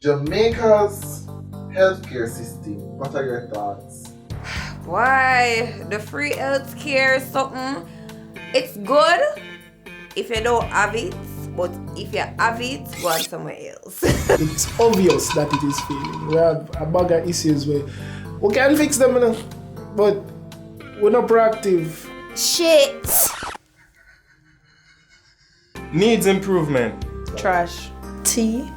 Jamaica's healthcare system, what are your thoughts? Why? The free healthcare is something. It's good if you don't have it, but if you have it, go on somewhere else. It's obvious that it is failing. We have a bag of issues where we can fix them, but we're not proactive. Shit. Needs improvement. Trash. TRASH.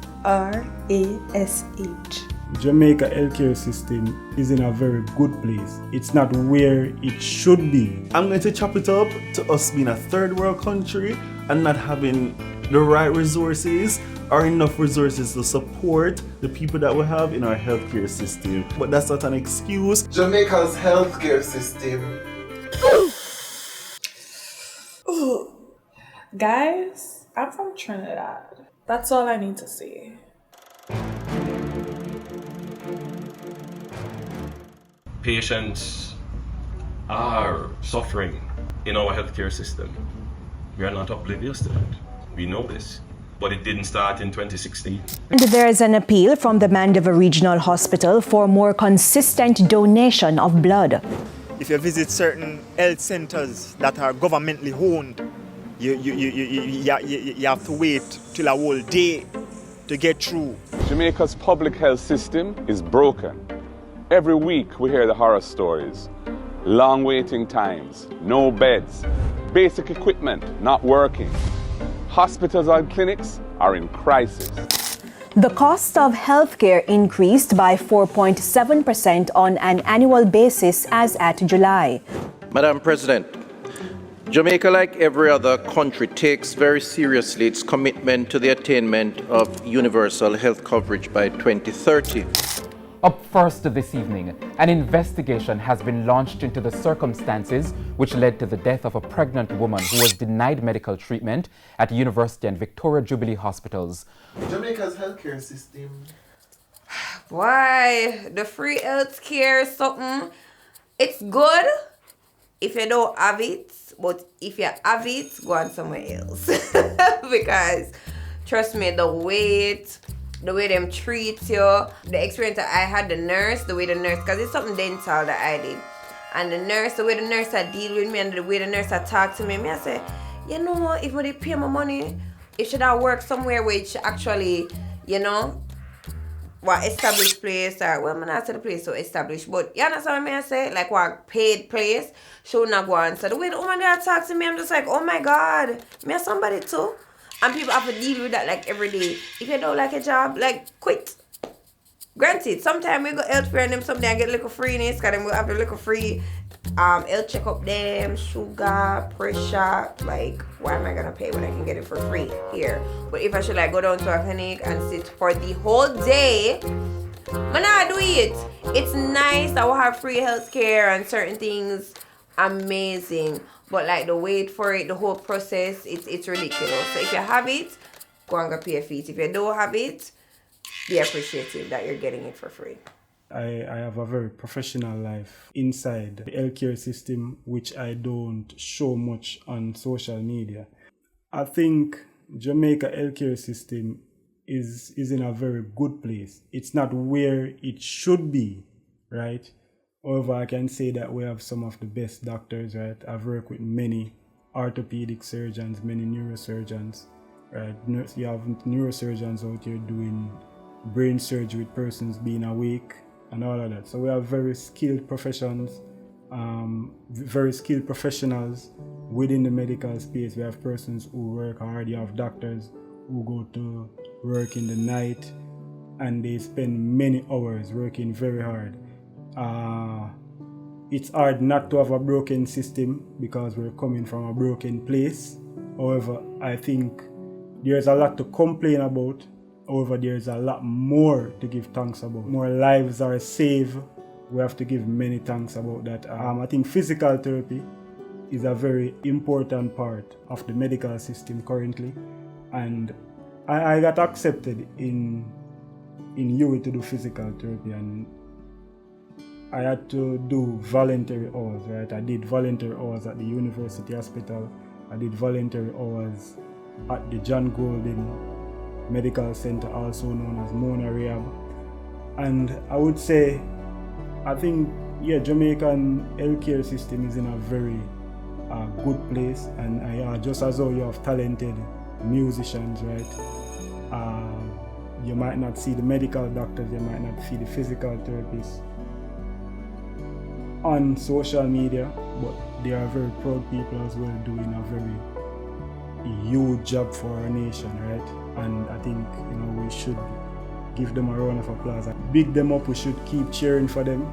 Jamaica healthcare system is in a very good place. It's not where it should be. I'm going to chop it up to us being a third world country and not having the right resources or enough resources to support the people that we have in our healthcare system. But that's not an excuse. Jamaica's healthcare system. Guys, I'm from Trinidad. That's all I need to say. Patients are suffering in our healthcare system. We are not oblivious to that. We know this. But it didn't start in 2016. And there is an appeal from the Mandeville Regional Hospital for more consistent donation of blood. If you visit certain health centers that are governmentally owned, you have to wait till a whole day to get through. Jamaica's public health system is broken. Every week we hear the horror stories. Long waiting times, no beds, basic equipment not working. Hospitals and clinics are in crisis. The cost of healthcare increased by 4.7% on an annual basis as at July. Madam President, Jamaica, like every other country, takes very seriously its commitment to the attainment of universal health coverage by 2030. Up first this evening, an investigation has been launched into the circumstances which led to the death of a pregnant woman who was denied medical treatment at University and Victoria Jubilee hospitals. Jamaica's healthcare system. Why? The free healthcare is something. It's good if you don't have it, but if you have it, go on somewhere else. Because, trust me, the way them treat you, the experience that I had, the way the nurse, because it's something dental that I did. And the way the nurse that deal with me and the way the nurse that talk to me, I say, you know, if they pay my money, it should have worked somewhere where it should actually, you know, what established place, or, well, I'm not say the place so established, but you understand what I say? Like what paid place should not go on. So the way the woman there talks to me, I'm just like, oh my God, me have somebody too. And people have to deal with that like every day. If you don't like a job, like quit. Granted, sometimes we go health fair and them someday I get a little freeness, because then we'll have a little free health check up them, sugar, pressure. Like, why am I gonna pay when I can get it for free here? But if I should like go down to a clinic and sit for the whole day, man, I do it. It's nice that we have free healthcare and certain things amazing. But like the wait for it, the whole process, it's ridiculous. So if you have it, go and go pay a fee. If you don't have it, be appreciative that you're getting it for free. I have a very professional life inside the healthcare system, which I don't show much on social media. I think Jamaica healthcare system is in a very good place. It's not where it should be, right? However, I can say that we have some of the best doctors, right? I've worked with many orthopedic surgeons, many neurosurgeons, right? You have neurosurgeons out here doing brain surgery with persons being awake and all of that. So we have very skilled professionals, very skilled professionals within the medical space. We have persons who work hard. You have doctors who go to work in the night and they spend many hours working very hard. It's hard not to have a broken system because we're coming from a broken place. However, I think there's a lot to complain about. However, there's a lot more to give thanks about. More lives are saved. We have to give many thanks about that. I think physical therapy is a very important part of the medical system currently. And I got accepted in UWI to do physical therapy, and I had to do voluntary hours, right? I did voluntary hours at the University Hospital. I did voluntary hours at the John Golden medical center, also known as Mona Rehab. And I would say, I think, Jamaican healthcare system is in a very good place, and just as though you have talented musicians, right? You might not see the medical doctors, you might not see the physical therapists on social media, but they are very proud people as well, doing a very huge job for our nation, right? And I think we should give them a round of applause. Big them up, we should keep cheering for them.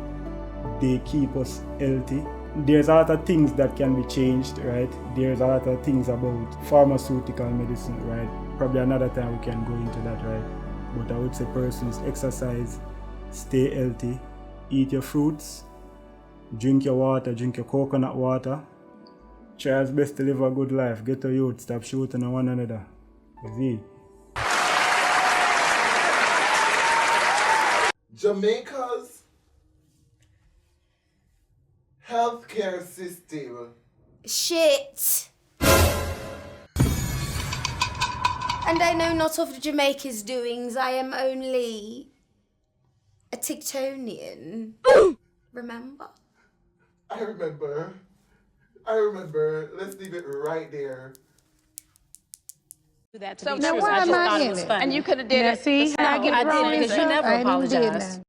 They keep us healthy. There's a lot of things that can be changed, right? There's a lot of things about pharmaceutical medicine, right? Probably another time we can go into that, right? But I would say persons exercise, stay healthy, eat your fruits, drink your water, drink your coconut water. Try as best to live a good life. Get a youth, stop shooting on one another. See? Jamaica's healthcare system. Shit. And I know not of Jamaica's doings. I am only a Tictonian. Remember? I remember. Let's leave it right there. So now why am I in it? And you could have did it. See how I get it wrong because you never apologized.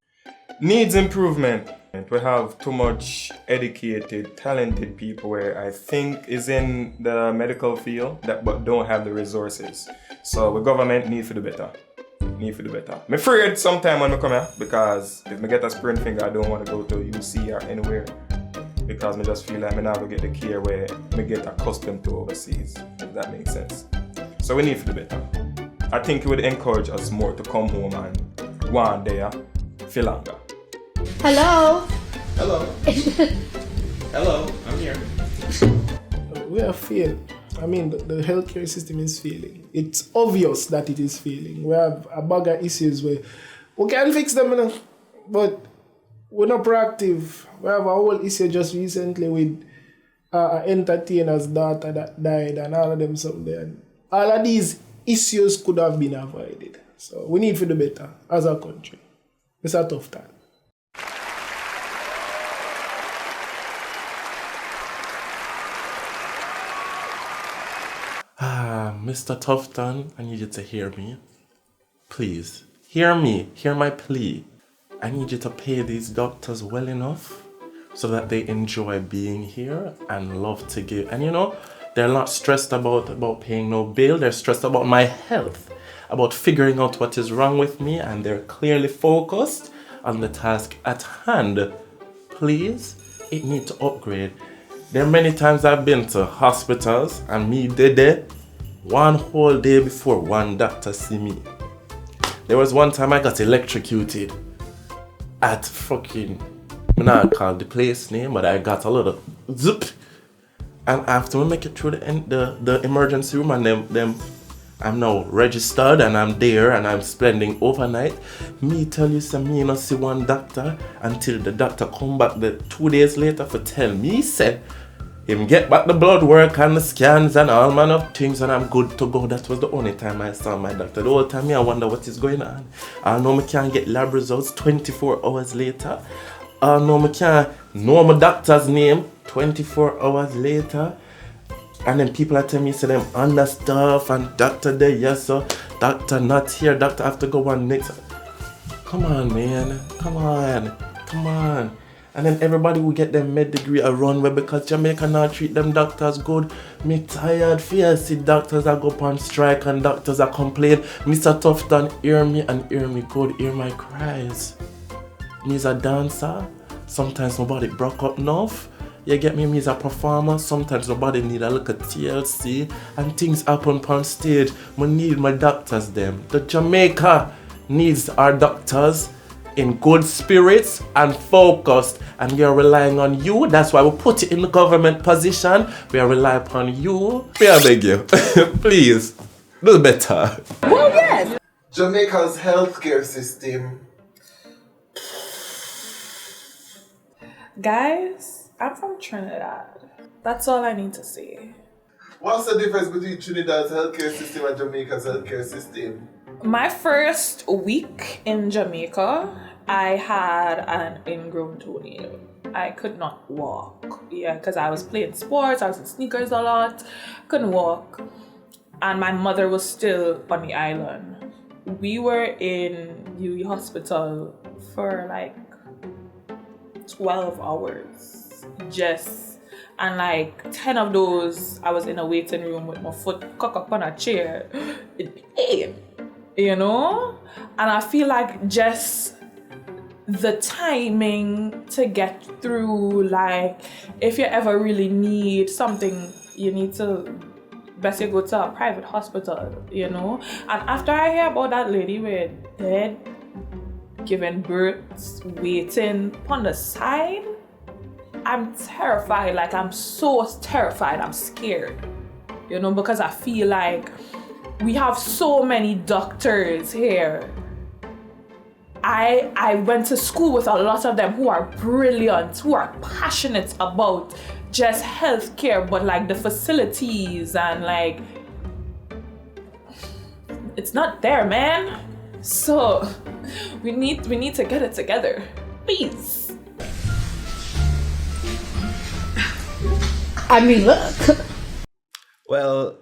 Needs improvement. We have too much educated, talented people where I think is in the medical field but don't have the resources. So the government need for the better. I'm afraid sometime when I come here, because if I get a sprained finger, I don't want to go to UC or anywhere, because I just feel like I'm not going to get the care where I get accustomed to overseas, if that makes sense. So we need for the better. I think it would encourage us more to come home and go on there for longer. Hello? Hello, I'm here. We are failing. I mean, the healthcare system is failing. It's obvious that it is failing. We have a bag of issues where we can fix them, but we're not proactive. We have a whole issue just recently with an entertainer's daughter that died and all of them something there. All of these issues could have been avoided. So we need for the better as a country. It's a tough time. Mr. Tufton, I need you to hear me. Please, hear me. Hear my plea. I need you to pay these doctors well enough so that they enjoy being here and love to give. And they're not stressed about paying no bill. They're stressed about my health, about figuring out what is wrong with me, and they're clearly focused on the task at hand. Please, it needs to upgrade. There are many times I've been to hospitals and me did it one whole day before one doctor see me. There was one time I got electrocuted at fucking, I'm not call the place name, but I got a little zip. And after we make it through the emergency room and them I'm now registered and I'm there and I'm spending overnight. Me tell you some, me not see one doctor until the doctor come back 2 days later for tell me, say, him get back the blood work and the scans and all manner of things and I'm good to go. That was the only time I saw my doctor. The whole time I wonder what is going on. I know I can't get lab results 24 hours later. I know I can't know my doctor's name 24 hours later. And then people are telling me, say them under stuff and doctor there, yes sir, doctor not here, doctor have to go on next. Come on man, come on. And then everybody will get them med degree a runway because Jamaica not treat them doctors good. Me tired fear see doctors are go on strike and doctors are complain. Mr. Tufton, hear me and hear me good, hear my cries. Me's a dancer, sometimes my body broke up enough. You get me? Me's a performer, sometimes my body need a little TLC and things happen on stage. We need my doctors them. The Jamaica needs our doctors in good spirits and focused, and we are relying on you. That's why we put it in the government position. We are relying upon you. May I beg you, please, do better. Well, yes. Jamaica's healthcare system. Guys, I'm from Trinidad. That's all I need to say. What's the difference between Trinidad's healthcare system and Jamaica's healthcare system? My first week in Jamaica, I had an ingrown toenail. I could not walk. Yeah, because I was playing sports, I was in sneakers a lot, couldn't walk. And my mother was still on the island. We were in UE hospital for like 12 hours. And like 10 of those, I was in a waiting room with my foot cocked up on a chair. It pain, you know? And I feel like just the timing to get through, like if you ever really need something, you need to best you go to a private hospital, you know? And after I hear about that lady with dead, giving birth, waiting on the side, I'm terrified. Like I'm so terrified, I'm scared, you know, because I feel like we have so many doctors here. I went to school with a lot of them who are brilliant, who are passionate about just healthcare, but like the facilities and like, it's not there, man. So we need to get it together, please. I mean, look. Well,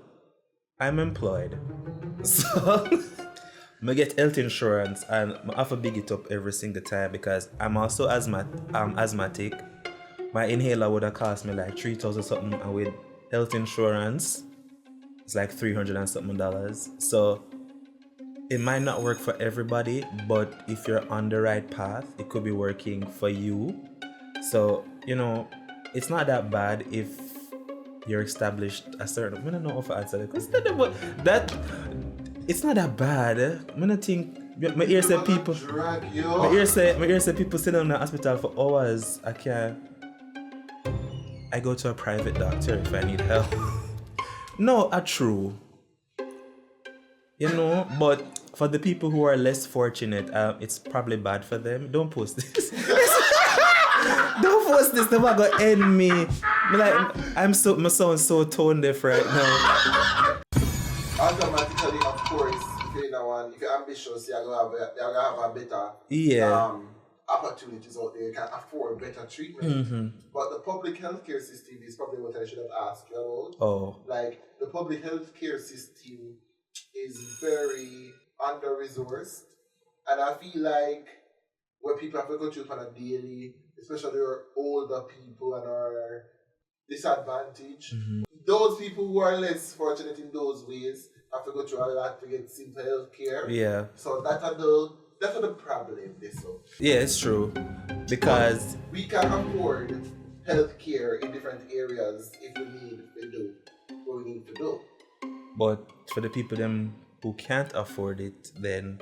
I'm employed, so I get health insurance, and I have to big it up every single time because I'm also asthmatic. My inhaler would have cost me like $3,000 something, and with health insurance, it's like $300 and something. So it might not work for everybody, but if you're on the right path, it could be working for you. So, you know, it's not that bad if you're established a certain. I don't know if I answer that because that it's not that bad. I don't think. My ear say people. My ear say people sit in the hospital for hours. I go to a private doctor if I need help. No, true. You know, but for the people who are less fortunate, it's probably bad for them. Don't post this. Don't post this. They're not gonna end me. My sound so tone deaf right now. Automatically, of course, if you're ambitious, you're gonna have a better opportunities out there. You can afford better treatment. Mm-hmm. But the public healthcare system is probably what I should have asked you about. Oh. Like the public healthcare system is very under-resourced, and I feel like when people have to go through on a daily, especially our older people and our disadvantaged, those people who are less fortunate in those ways have to go through a lot to get simple health care. Yeah. So that's the problem. Yeah, it's true. Because but we can afford health care in different areas if we need to do what we need to do. But for the people them who can't afford it, then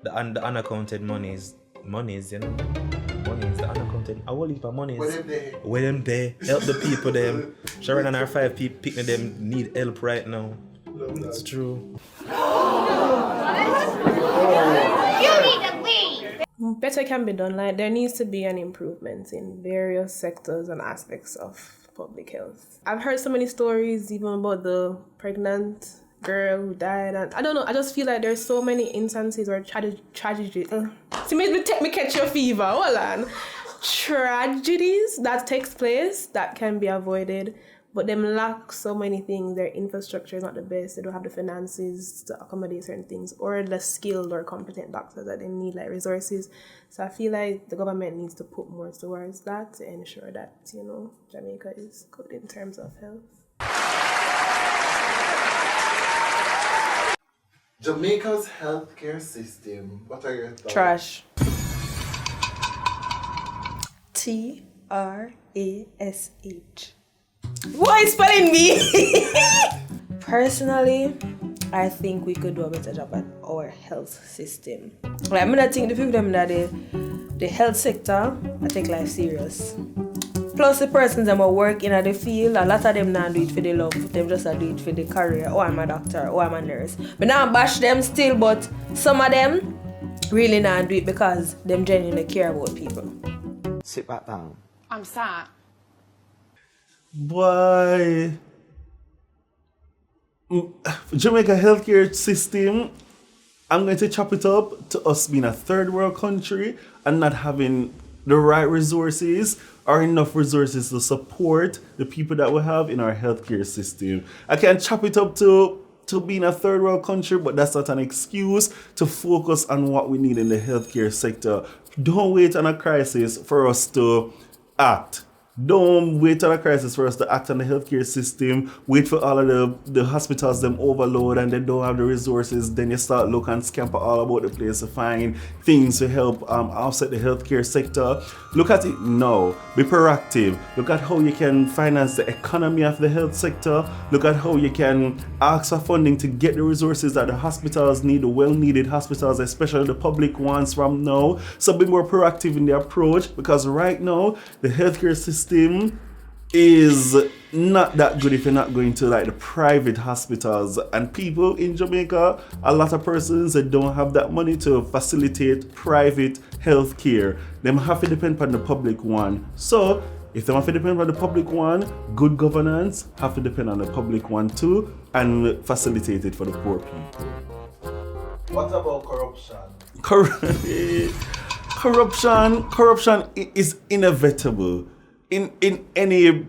the unaccounted monies, you know. Monies, the unaccounted. I will leave my monies. Where them there. Help the people them. Sharon and our 5 people picking them need help right now. It's true. Better can be done. Like there needs to be an improvement in various sectors and aspects of public health. I've heard so many stories even about the pregnant girl who died, and I don't know, I just feel like there's so many instances where tragedy see me catch your fever, hold on. Tragedies that takes place that can be avoided, but them lack so many things. Their infrastructure is not the best. They don't have the finances to accommodate certain things, or the skilled or competent doctors that they need, like resources. So I feel like the government needs to put more towards that to ensure that, you know, Jamaica is good in terms of health. Jamaica's healthcare system, what are your thoughts? Trash. TRASH. Why spelling me? Personally, I think we could do a better job at our health system. Like, I'm gonna think the people them that the health sector, I take life serious. Plus the persons that work in the field, a lot of them not do it for the love, them just do it for the career. Oh, I'm a doctor, oh, I'm a nurse. But now I bash them still, but some of them really not do it because them genuinely care about people. Sit back down. I'm sad. Boy, Jamaica healthcare system I'm going to chop it up to us being a third world country and not having the right resources or enough resources to support the people that we have in our healthcare system. I can chop it up to being a third world country, but that's not an excuse to focus on what we need in the healthcare sector. Don't wait on a crisis for us to act. Don't wait on a crisis for us to act on the healthcare system. Wait for all of the hospitals them overload and they don't have the resources. Then you start look and scamper all about the place to find things to help offset the healthcare sector. Look at it now. Be proactive. Look at how you can finance the economy of the health sector. Look at how you can ask for funding to get the resources that the hospitals need, the well-needed hospitals, especially the public ones from now. So be more proactive in the approach, because right now the healthcare system is not that good if you're not going to like the private hospitals. And people in Jamaica, a lot of persons that don't have that money to facilitate private health care. They have to depend on the public one. So if they have to depend on the public one, good governance have to depend on the public one too and facilitate it for the poor people. What about corruption? Corruption is inevitable in any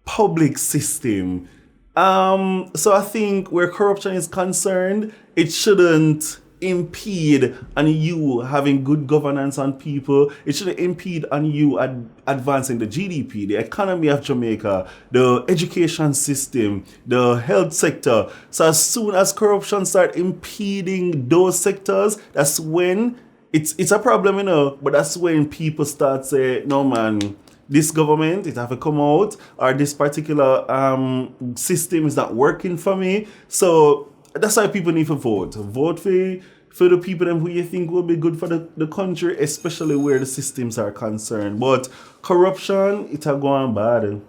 public system. So I think where corruption is concerned, it shouldn't impede on you having good governance on people. It shouldn't impede on you advancing the GDP, the economy of Jamaica, the education system, the health sector. So as soon as corruption starts impeding those sectors, that's when it's a problem, you know, but that's when people start saying, no man, this government, it have to come out, or this particular system is not working for me. So that's why people need to vote. Vote for the people who you think will be good for the country, especially where the systems are concerned. But corruption, it a going bad.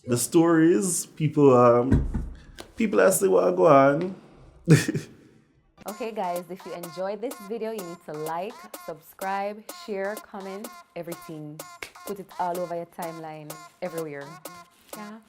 The stories, people ask what go on. Okay guys, if you enjoyed this video, you need to like, subscribe, share, comment, everything. Put it all over your timeline, everywhere. Yeah.